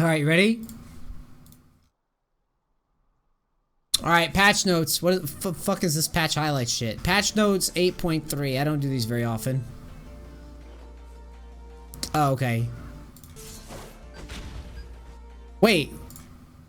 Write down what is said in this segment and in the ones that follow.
Alright, you ready? Alright, patch notes. What the fuck is this patch highlight shit? Patch notes 8.3. I don't do these very often. Oh, okay. Wait.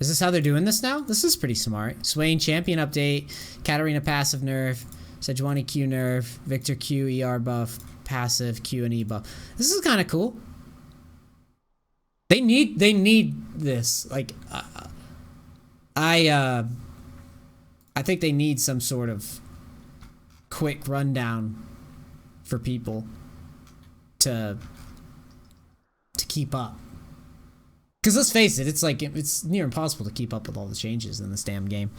Is this how they're doing this now? This is pretty smart. Swain champion update. Katarina passive nerf. Sejuani Q nerf. Victor Q ER buff. Passive Q and E buff. This is kind of cool. They need this. Like, I think they need some sort of quick rundown for people to keep up. Because let's face it, it's near impossible to keep up with all the changes in this damn game.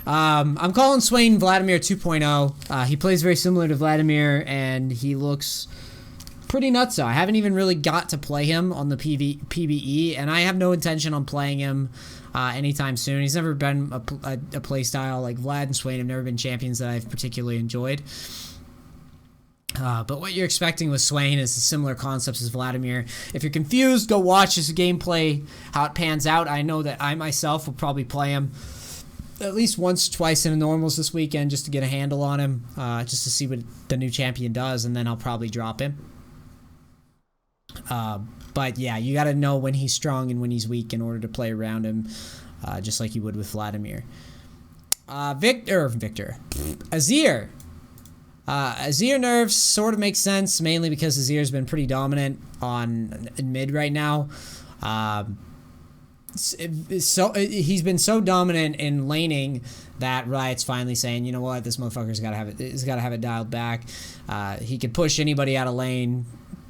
I'm calling Swain Vladimir 2.0. He plays very similar to Vladimir, and he looks pretty nuts. I haven't even really got to play him on the PvE, and I have no intention on playing him anytime soon. He's never been a play style like Vlad and Swain have never been champions that I've particularly enjoyed. But what you're expecting with Swain is similar concepts as Vladimir. If you're confused, go watch his gameplay, how it pans out. I know that I myself will probably play him at least once or twice in the normals this weekend just to get a handle on him, just to see what the new champion does, and then I'll probably drop him. But yeah, you gotta know when he's strong and when he's weak in order to play around him, just like you would with Vladimir. Victor. Azir. Azir nerfs sort of makes sense, mainly because Azir's been pretty dominant in mid right now. He's been so dominant in laning that Riot's finally saying, you know what, this motherfucker's gotta have it. He's gotta have it dialed back. He could push anybody out of lane,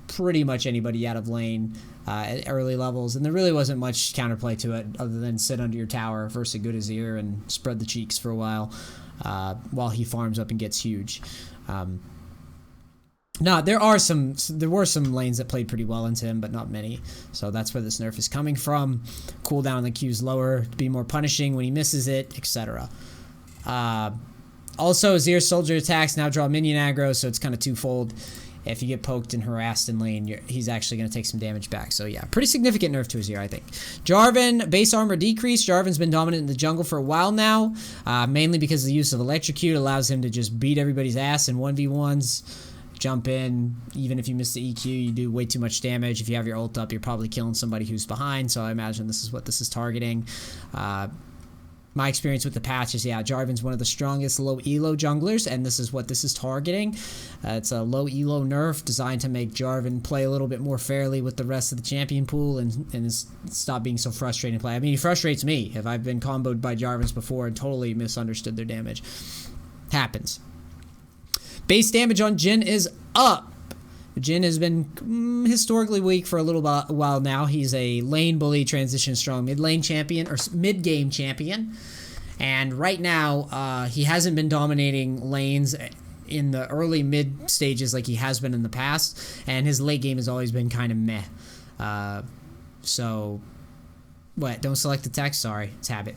pretty much anybody out of lane at early levels, and there really wasn't much counterplay to it other than sit under your tower versus a good Azir and spread the cheeks for a while he farms up and gets huge. No, there were some lanes that played pretty well into him, but not many. So that's where this nerf is coming from. Cooldown on the Q's lower to be more punishing when he misses it, etc. Also, Azir's soldier attacks now draw minion aggro, so it's kind of twofold. If you get poked and harassed in lane, he's actually going to take some damage back. So yeah, pretty significant nerf to Azir, I think. Jarvan, base armor decrease. Jarvan's been dominant in the jungle for a while now, mainly because the use of Electrocute allows him to just beat everybody's ass in 1v1s. Jump in, even if you miss the EQ, you do way too much damage. If you have your ult up, you're probably killing somebody who's behind, so I imagine this is what this is targeting. My experience with the patch is, yeah, Jarvan's one of the strongest low elo junglers, and this is what this is targeting. It's a low elo nerf designed to make Jarvan play a little bit more fairly with the rest of the champion pool and stop being so frustrating to play. I mean, he frustrates me. If I've been comboed by Jarvans before and totally misunderstood their damage. Happens. Base damage on Jhin is up. Jhin has been historically weak for a little while now. He's a lane bully, transition strong mid lane champion, or mid game champion. And right now, he hasn't been dominating lanes in the early mid stages like he has been in the past. And his late game has always been kind of meh. So, what? Don't select the text? Sorry, it's habit.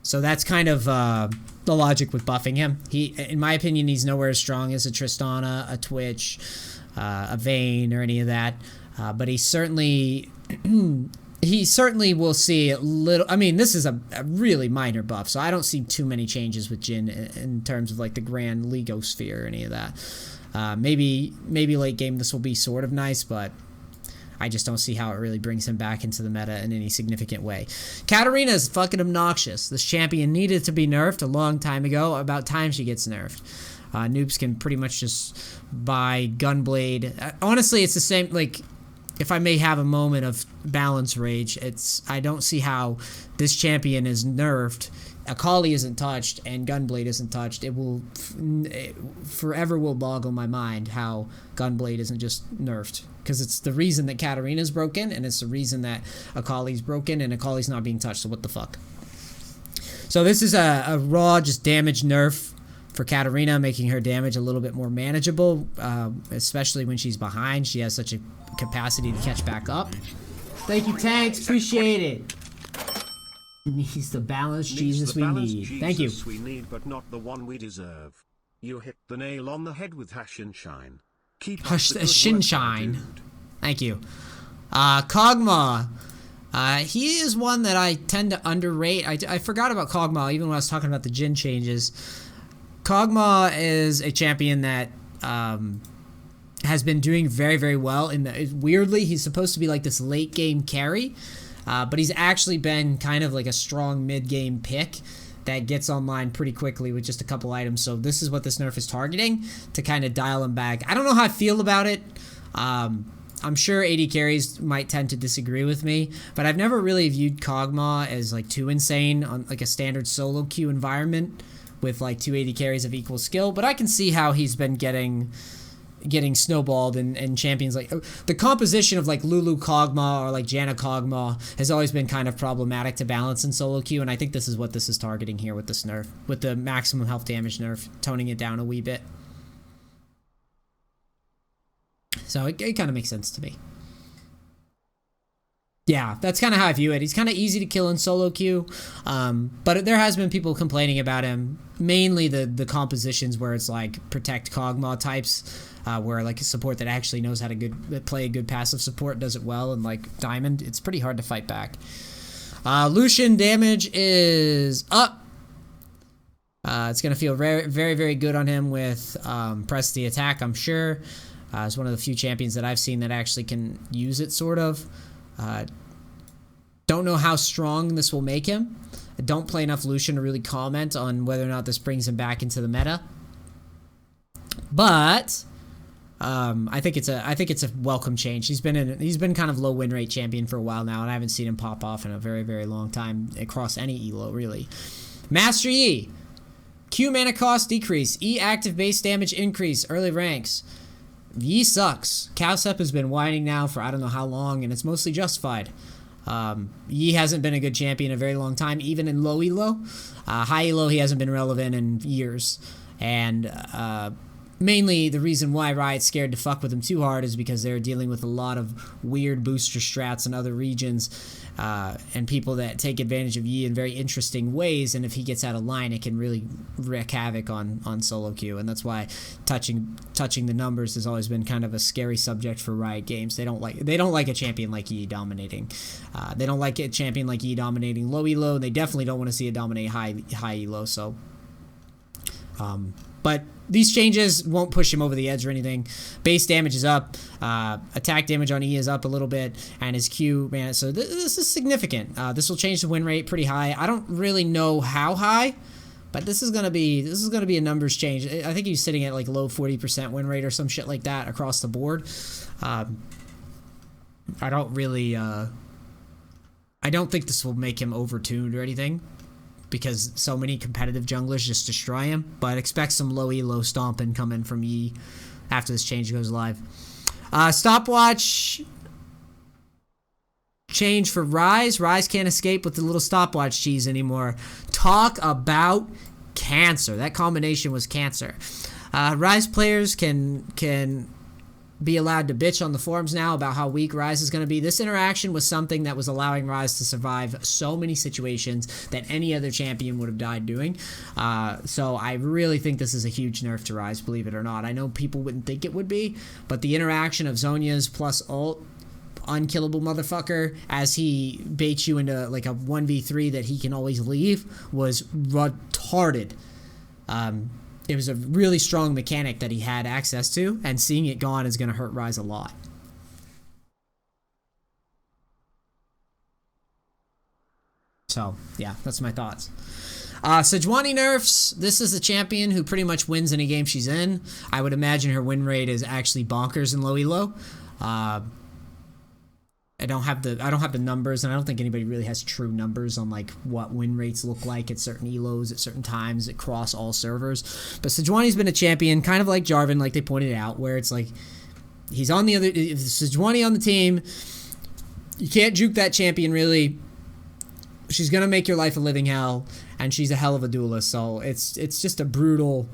So that's kind of the logic with buffing him. In my opinion, he's nowhere as strong as a Tristana, a Twitch, a Vayne, or any of that. But he certainly will see a little. I mean, this is a really minor buff, so I don't see too many changes with Jhin in terms of like the grand Legosphere or any of that. Maybe late game this will be sort of nice, but I just don't see how it really brings him back into the meta in any significant way. Katarina is fucking obnoxious. This champion needed to be nerfed a long time ago. About time she gets nerfed. Noobs can pretty much just buy Gunblade. Honestly, it's the same, like, if I may have a moment of balance rage, I don't see how this champion is nerfed. Akali isn't touched and Gunblade isn't touched. It forever will boggle my mind how Gunblade isn't just nerfed. Because it's the reason that Katarina's broken, and it's the reason that Akali's broken, and Akali's not being touched, so what the fuck. So this is a raw, just damage nerf for Katarina, making her damage a little bit more manageable, especially when she's behind. She has such a capacity to catch back up. Thank you, Tanks. Appreciate it. He's the balanced Jesus we need. Thank you. We need, but not the one we deserve. You hit the nail on the head with Hash and Shine. Keep Hush, Shinshine. Thank you. Kog'Maw. He is one that I tend to underrate. I forgot about Kog'Maw even when I was talking about the Jhin changes. Kog'Maw is a champion that has been doing very, very well. Weirdly, he's supposed to be like this late game carry, but he's actually been kind of like a strong mid game pick that gets online pretty quickly with just a couple items. So this is what this nerf is targeting to kind of dial him back. I don't know how I feel about it. I'm sure AD carries might tend to disagree with me, but I've never really viewed Kog'Maw as like too insane on like a standard solo queue environment with like 2 AD carries of equal skill. But I can see how he's been getting snowballed and champions like the composition of like Lulu Kog'Maw or like Janna Kog'Maw has always been kind of problematic to balance in solo queue, and I think this is what this is targeting here with this nerf, with the maximum health damage nerf, toning it down a wee bit. So it kind of makes sense to me. Yeah, that's kind of how I view it. He's kind of easy to kill in solo queue, but there has been people complaining about him, mainly the compositions where it's like protect Kog'Maw types, where like a support that actually knows how to play a good passive support does it well, and like Diamond, it's pretty hard to fight back. Lucian damage is up. It's going to feel very, very, very good on him with press the attack, I'm sure. It's one of the few champions that I've seen that actually can use it, sort of. Don't know how strong this will make him. I don't play enough Lucian to really comment on whether or not this brings him back into the meta. But I think it's a welcome change. He's been kind of low win rate champion for a while now, and I haven't seen him pop off in a very, very long time across any elo really. Master Yi. Q mana cost decrease. E active base damage increase. Early ranks. Yi sucks. Cowsep has been whining now for I don't know how long, and it's mostly justified. Yi hasn't been a good champion in a very long time, even in low elo. High elo, he hasn't been relevant in years. And mainly the reason why Riot's scared to fuck with him too hard is because they're dealing with a lot of weird booster strats in other regions, and people that take advantage of Yi in very interesting ways, and if he gets out of line, it can really wreak havoc on solo queue, and that's why touching the numbers has always been kind of a scary subject for Riot Games. They don't like a champion like Yi dominating. They don't like a champion like Yi dominating low elo, and they definitely don't want to see it dominate high elo, so but these changes won't push him over the edge or anything. Base damage is up. Attack damage on E is up a little bit. And his Q, man, so this is significant. This will change the win rate pretty high. I don't really know how high, but this is gonna be a numbers change. I think he's sitting at like low 40% win rate or some shit like that across the board. I don't really I don't think this will make him overtuned or anything, because so many competitive junglers just destroy him, but expect some low elo stomping coming from Yi after this change goes live. Stopwatch change for Ryze. Ryze can't escape with the little stopwatch cheese anymore. Talk about cancer. That combination was cancer. Ryze players can be allowed to bitch on the forums now about how weak Ryze is going to be. This interaction was something that was allowing Ryze to survive so many situations that any other champion would have died doing. So I really think this is a huge nerf to Ryze, believe it or not. I know people wouldn't think it would be, but the interaction of Zhonya's plus ult, unkillable motherfucker, as he baits you into like a 1v3 that he can always leave, was retarded. It was a really strong mechanic that he had access to, and seeing it gone is going to hurt Ryze a lot. So, yeah, that's my thoughts. Sejuani nerfs. This is a champion who pretty much wins any game she's in. I would imagine her win rate is actually bonkers in low elo. I don't have the numbers, and I don't think anybody really has true numbers on like what win rates look like at certain elos at certain times across all servers. But Sejuani's been a champion, kind of like Jarvan, like they pointed out, where it's like he's on the other. If Sejuani on the team, you can't juke that champion really. She's gonna make your life a living hell, and she's a hell of a duelist. So it's just a brutal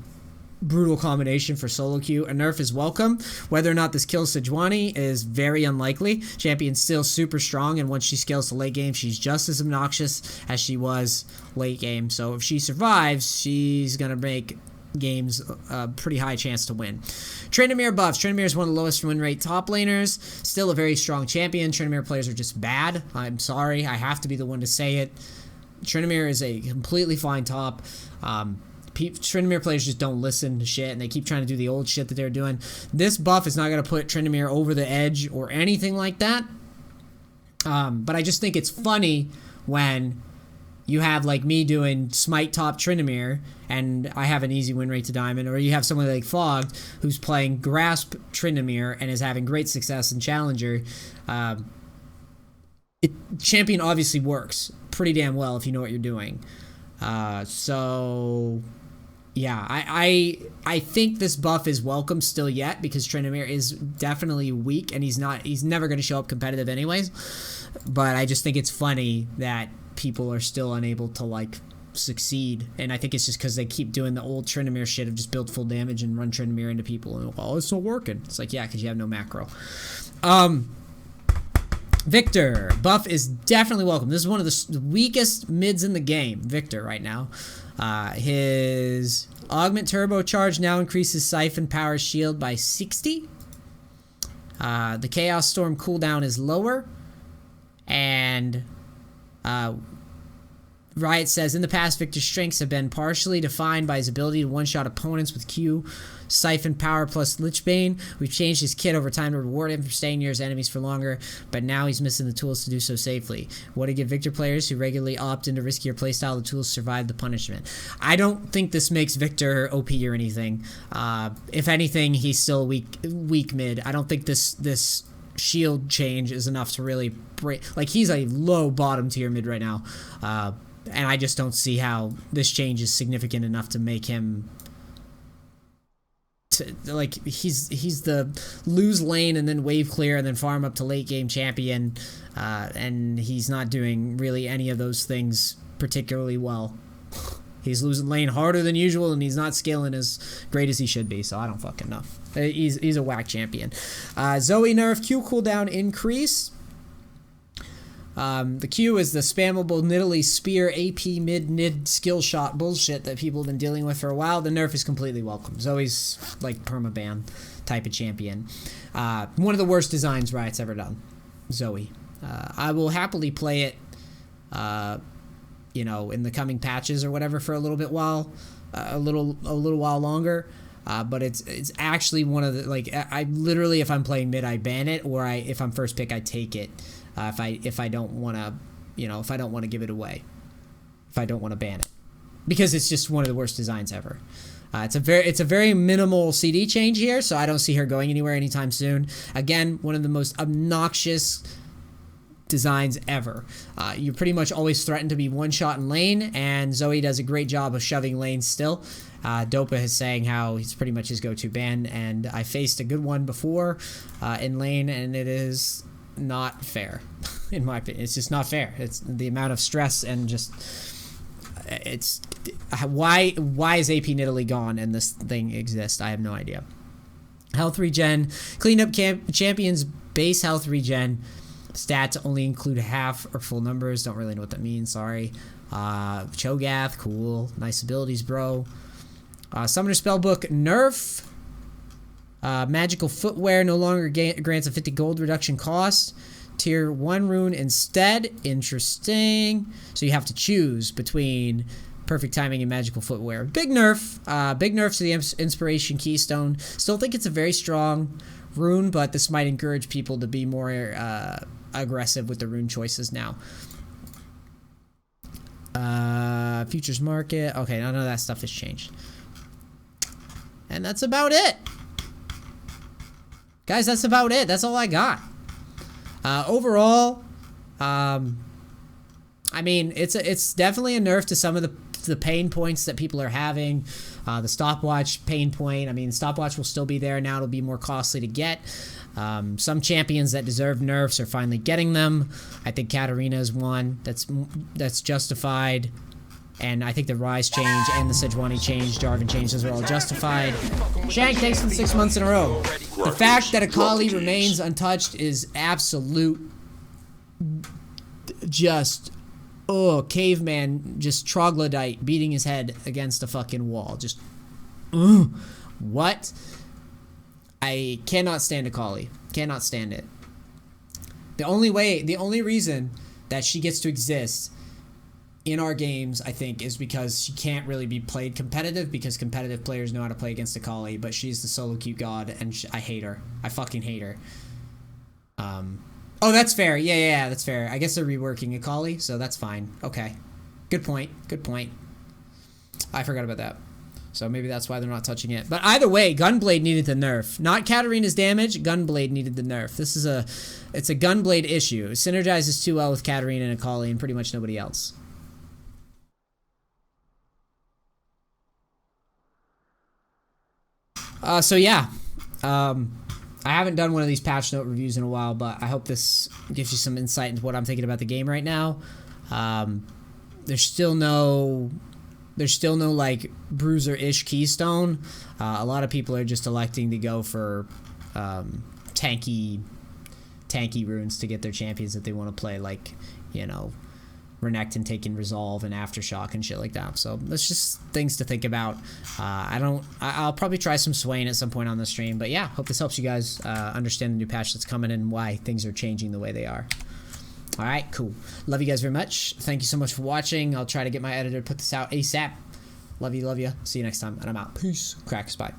combination for solo queue. A nerf is welcome. Whether or not this kills Sejuani is very unlikely. Champion's still super strong, and once she scales to late game, she's just as obnoxious as she was late game. So if she survives, she's gonna make games a pretty high chance to win. Tryndamere buffs. Tryndamere is one of the lowest win rate top laners. Still a very strong champion. Tryndamere players are just bad. I'm sorry. I have to be the one to say it. Tryndamere is a completely fine top. Tryndamere players just don't listen to shit, and they keep trying to do the old shit that they're doing. This buff is not going to put Tryndamere over the edge or anything like that. But I just think it's funny when you have like me doing Smite top Tryndamere, and I have an easy win rate to Diamond, or you have someone like Fogged who's playing Grasp Tryndamere and is having great success in Challenger. Champion obviously works pretty damn well if you know what you're doing. So yeah, I think this buff is welcome still yet, because Tryndamere is definitely weak, and he's never going to show up competitive anyways. But I just think it's funny that people are still unable to like succeed, and I think it's just because they keep doing the old Tryndamere shit of just build full damage and run Tryndamere into people, and it's not working. It's like, yeah, because you have no macro. Victor buff is definitely welcome. This is one of the weakest mids in the game, Victor, right now. His augment turbocharge now increases Siphon power shield by 60. The Chaos Storm cooldown is lower. And Riot says, in the past, Victor's strengths have been partially defined by his ability to one-shot opponents with Q, Siphon Power plus Lichbane. We've changed his kit over time to reward him for staying near his enemies for longer, but now he's missing the tools to do so safely. What to give Victor players who regularly opt into riskier playstyle the tools to survive the punishment. I don't think this makes Victor OP or anything. If anything, he's still weak mid. I don't think this shield change is enough to really break. Like, he's a low bottom tier mid right now. And I just don't see how this change is significant enough to make him he's the lose lane and then wave clear and then farm up to late game champion, and he's not doing really any of those things particularly well. He's losing lane harder than usual, and he's not scaling as great as he should be, so I don't fucking know. He's a whack champion. Zoe nerf, Q cooldown increase. The Q is the spammable Nidalee Spear AP mid skill shot bullshit that people have been dealing with for a while. The nerf is completely welcome. Zoe's like permaban type of champion. One of the worst designs Riot's ever done. Zoe. I will happily play it, in the coming patches or whatever for a little while longer. But it's actually one of the, like, I literally, if I'm playing mid, I ban it, or if I'm first pick, I take it. If I don't want to, if I don't want to give it away, if I don't want to ban it, because it's just one of the worst designs ever. It's a very minimal CD change here, so I don't see her going anywhere anytime soon. Again, one of the most obnoxious designs ever. You pretty much always threaten to be one shot in lane, and Zoe does a great job of shoving lanes still. Dopa is saying how he's pretty much his go-to ban, and I faced a good one before in lane, and it is not fair. In my opinion, it's just not fair. It's the amount of stress, and just it's why is AP Nidalee gone and this thing exists? I have no idea. Health regen, clean up champions base health regen stats only include half or full numbers. Don't really know what that means, sorry. Cho'Gath, cool, nice abilities, bro. Summoner spellbook nerf. Magical footwear no longer grants a 50 gold reduction cost. Tier 1 rune instead. Interesting. So you have to choose between perfect timing and magical footwear. Big nerf. Big nerf to the inspiration keystone. Still think it's a very strong rune, but this might encourage people to be more aggressive with the rune choices now. Futures market. Okay, none of that stuff has changed. And that's about it. Guys, that's about it. That's all I got. Overall, I mean, it's definitely a nerf to some of the pain points that people are having. The stopwatch pain point. I mean, stopwatch will still be there now. It'll be more costly to get. Some champions that deserve nerfs are finally getting them. I think Katarina is one that's justified. And I think the Rise change and the Sejuani change, Jarvan change, those are all justified. Shank takes them 6 months in a row. The fact that Akali remains untouched is absolute just, caveman, just troglodyte beating his head against a fucking wall. Just ugh, what? I cannot stand Akali. Cannot stand it. The only reason that she gets to exist in our games, I think, is because she can't really be played competitive, because competitive players know how to play against Akali, but she's the solo queue god, and I hate her. I fucking hate her. Oh, that's fair. Yeah, that's fair. I guess they're reworking Akali, so that's fine. Okay. Good point. I forgot about that. So maybe that's why they're not touching it. But either way, Gunblade needed the nerf. Not Katarina's damage, Gunblade needed the nerf. It's a Gunblade issue. It synergizes too well with Katarina and Akali and pretty much nobody else. So yeah, I haven't done one of these patch note reviews in a while, but I hope this gives you some insight into what I'm thinking about the game right now. There's still no like bruiser-ish keystone. A lot of people are just electing to go for tanky runes to get their champions that they want to play, like, you know, Renekton taking Resolve and Aftershock and shit like that. So that's just things to think about. I'll probably try some Swain at some point on the stream, but yeah, hope this helps you guys understand the new patch that's coming and why things are changing the way they are. All right, cool. Love you guys very much. Thank you so much for watching. I'll try to get my editor to put this out ASAP. Love you. See you next time, and I'm out. Peace. Cracks. Bye.